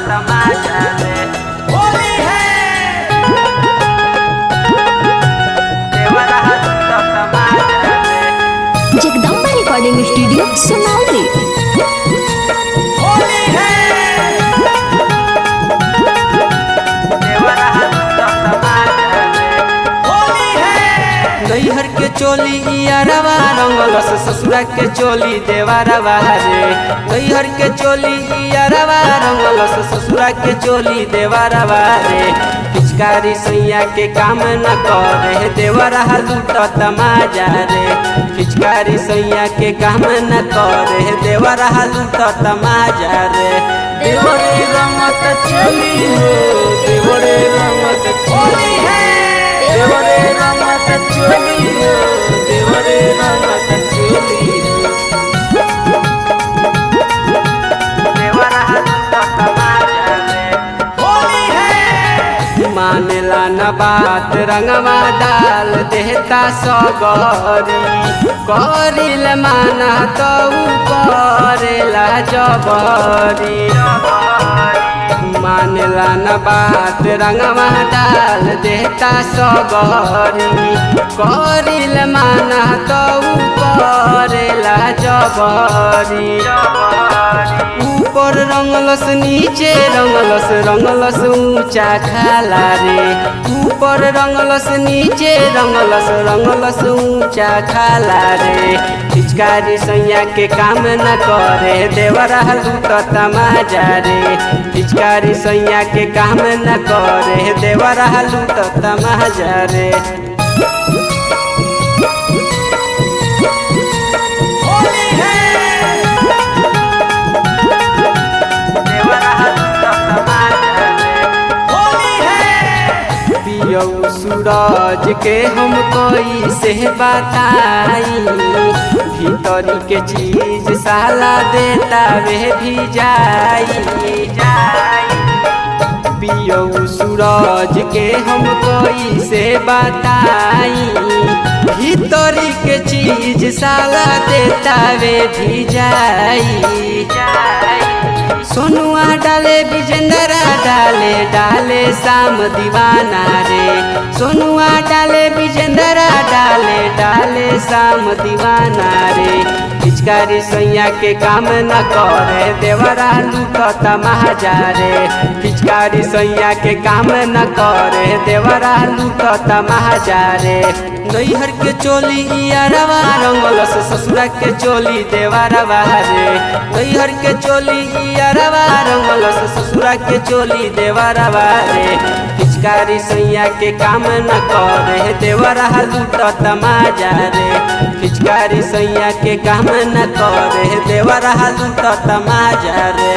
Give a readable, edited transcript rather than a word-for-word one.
तमाशा रे होली है देवरा लूटा तमाशा रे। जगदम्बा रिकॉर्डिंग स्टूडियो सुनावली। होली है देवरा लूटा तमाशा रे होली है। नैहर के चोली इयारवा रंगलस ससुरा के चोली देवरवा रे। नैहर के चोली इयारवा रंगलस ससुरा के चोली देवरवा रे। पिचकारी सैया के काम न करे देवरा लूटा तमाशा रे। पिचकारी सैया के काम न करे देवरा लूटा तमाशा रे। देवरे रंगत चली हो देवरे रंगत चली है देवरे रंगत चली हो देवरे रंगत चली हो देवरा लूटा तमाशा रे होली है। मानेला न बात रंगवा डाल देता सगरी करिल माना तो करेला जबरी। मानेला न बात रंगवा डाल देता सगरी करिल माना तो करेला जबरी। ऊपर रंगलस नीचे रंगलस रंगलस ऊंचा खाला रे। ऊपर रंगलस नीचे रंगलस रंगलस ऊंचा खाला रे। पिचकारी सैया के काम न करे देवरा लूटा तमाशा रे। पिचकारी सैया के काम न करे देवरा लूटा तमाशा रे। होली है देवरा लूटा तमाशा रे होली है। पियौ सूरज के हम कोई से बताई भीतरी के चीज साला देता वे भी जाई। पियौ सूरज के हम कोई से बताई भीतरी के चीज साला देता वे भी जाई। सोनुआ डाले विजेंद्रा डाले डाले शाम दीवाना रे। सोनुआ डाले विजेंद्रा डाले डाले शाम दीवाना रे। पिचकारी सैया के काम न करे देवरा लूटा तमाशा रे। पिचकारी सैया के काम न करे देवरा लूटा तमाशा रे। नैहर के चोली इयारवा रंगलस ससुरा के चोली देवरवा रे। नैहर के चोली इयारवा रंगलस ससुरा के चोली देवरवा रे। पिचकारी सैया के काम न करे देवरा लूटा तमाशा रे। पिचकारी सैया के काम न करे देवरा लूटा तमाशा रे।